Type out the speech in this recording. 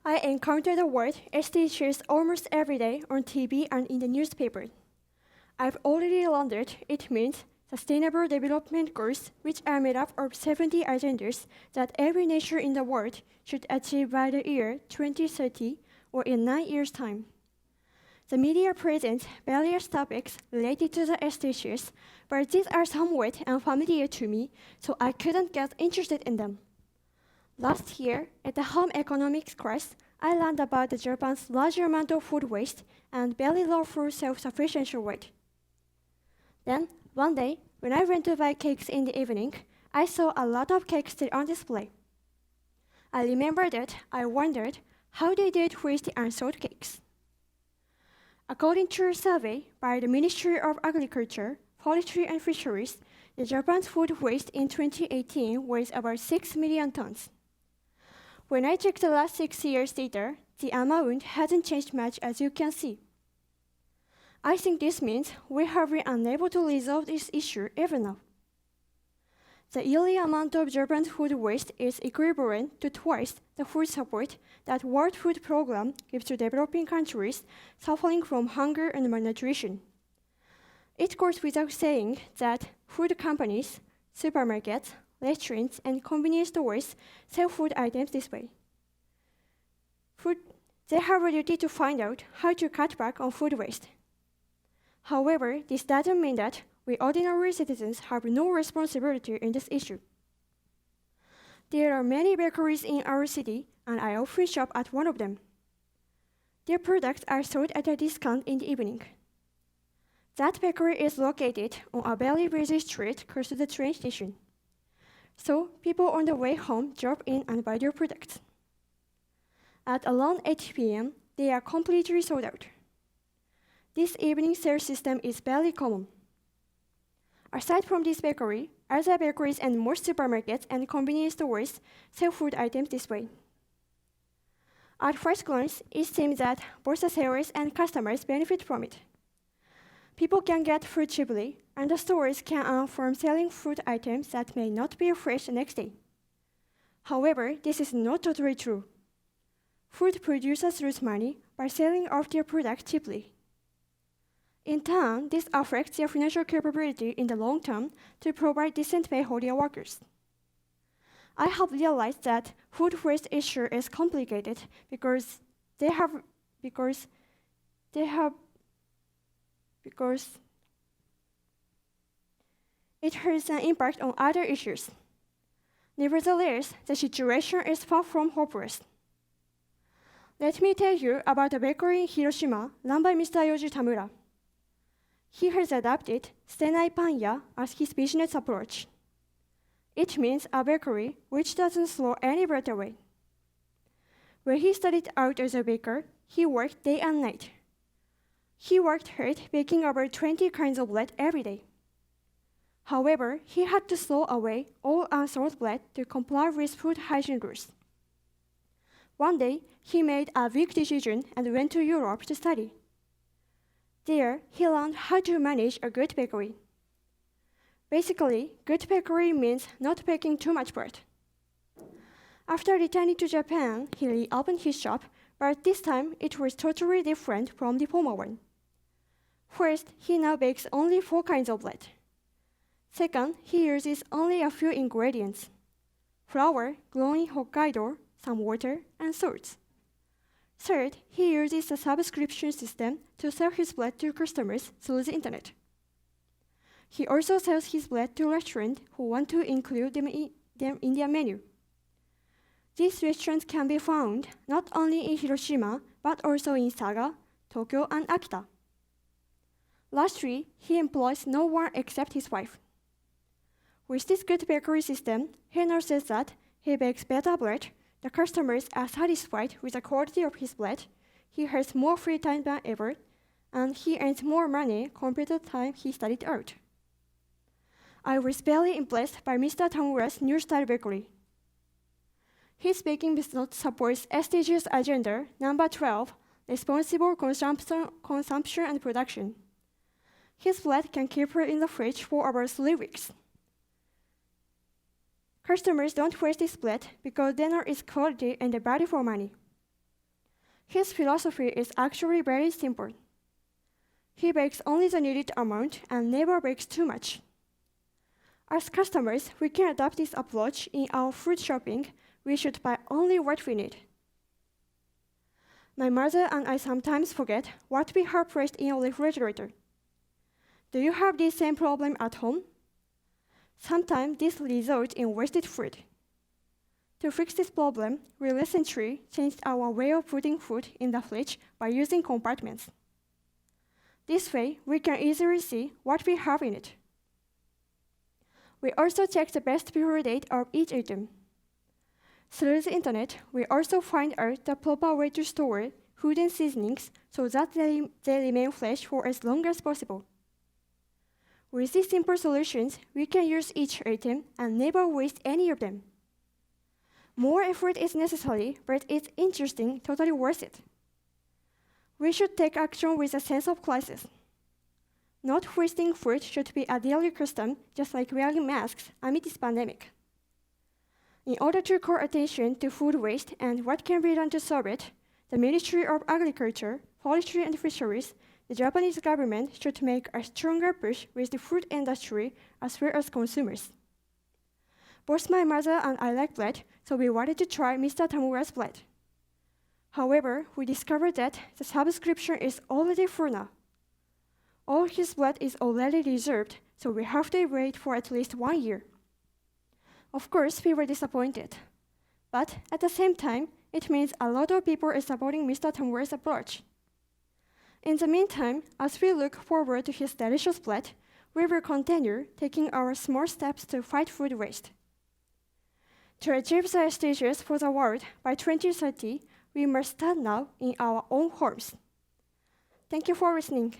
I encounter the word SDGs almost every day on TV and in the newspaper. I've already learned it means Sustainable Development Goals, which are made up of 70 agendas that every nation in the world should achieve by the year 2030 or in 9 years' time. The media presents various topics related to the SDGs, but these are somewhat unfamiliar to me, so I couldn't get interested in them. Last year, at the home economics class, I learned about Japan's large amount of food waste and very low food self-sufficiency rate. Then, one day, when I went to buy cakes in the evening, I saw a lot of cakes still on display. I remember that I wondered how they did with the unsold cakes. According to a survey by the Ministry of Agriculture, Forestry and Fisheries, the Japan's food waste in 2018 was about 6 million tons. When I checked the last 6 years' data, the amount hasn't changed much, as you can see. I think this means we have been unable to resolve this issue even now. The yearly amount of Japan's food waste is equivalent to twice the food support that World Food Program gives to developing countries suffering from hunger and malnutrition. It goes without saying that food companies, supermarkets, restaurants, and convenience stores sell food items this way. They have a duty to find out how to cut back on food waste. However, this doesn't mean that we ordinary citizens have no responsibility in this issue. There are many bakeries in our city, and I often shop at one of them. Their products are sold at a discount in the evening. That bakery is located on a very busy street close to the train station. So people on the way home drop in and buy their products. At around 8 p.m., they are completely sold out. This evening sales system is very common. Aside from this bakery, other bakeries and most supermarkets and convenience stores sell food items this way. At first glance, it seems that both the sellers and customers benefit from it. People can get food cheaply, and the stores can earn from selling food items that may not be fresh the next day. However, this is not totally true. Food producers lose money by selling off their products cheaply. In turn, this affects their financial capability in the long term to provide decent pay for their workers. I have realized that food waste issue is complicated because it has an impact on other issues. Nevertheless, the situation is far from hopeless. Let me tell you about a bakery in Hiroshima run by Mr. Yoji Tamura. He has adopted Senai Panya as his business approach. It means a bakery which doesn't throw any bread away. When he started out as a baker, he worked day and night. He worked hard baking over 20 kinds of bread every day. However, he had to throw away all unsold bread to comply with food hygiene rules. One day, he made a big decision and went to Europe to study. There, he learned how to manage a good bakery. Basically, good bakery means not baking too much bread. After returning to Japan, he reopened his shop, but this time it was totally different from the former one. First, he now bakes only 4 kinds of bread. Second, he uses only a few ingredients: flour grown in Hokkaido, some water, and salt. Third, he uses a subscription system to sell his bread to customers through the internet. He also sells his bread to restaurants who want to include them in their menu. These restaurants can be found not only in Hiroshima, but also in Saga, Tokyo, and Akita. Lastly, he employs no one except his wife. With this good bakery system, he now says that he bakes better bread, the customers are satisfied with the quality of his bread, he has more free time than ever, and he earns more money compared to the time he studied art. I was very impressed by Mr. Tamura's new style bakery. His baking method supports SDGs agenda number 12, responsible consumption and production. His bread can keep it in the fridge for about 3 weeks. Customers don't waste this bread because they know its quality and the value for money. His philosophy is actually very simple. He bakes only the needed amount and never bakes too much. As customers, we can adopt this approach in our food shopping. We should buy only what we need. My mother and I sometimes forget what we have placed in a refrigerator. Do you have this same problem at home? Sometimes this results in wasted food. To fix this problem, we recently changed our way of putting food in the fridge by using compartments. This way, we can easily see what we have in it. We also check the best before date of each item. Through the internet, we also find out the proper way to store food and seasonings so that they remain fresh for as long as possible. With these simple solutions, we can use each item and never waste any of them. More effort is necessary, but it's interesting, totally worth it. We should take action with a sense of crisis. Not wasting food should be a daily custom, just like wearing masks amid this pandemic. In order to call attention to food waste and what can be done to solve it, the Ministry of Agriculture, Forestry and Fisheries, the Japanese government should make a stronger push with the food industry as well as consumers. Both my mother and I like bread, so we wanted to try Mr. Tamura's bread. However, we discovered that the subscription is already full now. All his bread is already reserved, so we have to wait for at least 1 year. Of course, we were disappointed. But at the same time, it means a lot of people are supporting Mr. Tamura's approach. In the meantime, as we look forward to his delicious bread, we will continue taking our small steps to fight food waste. To achieve the SDGs for the world by 2030, we must start now in our own homes. Thank you for listening.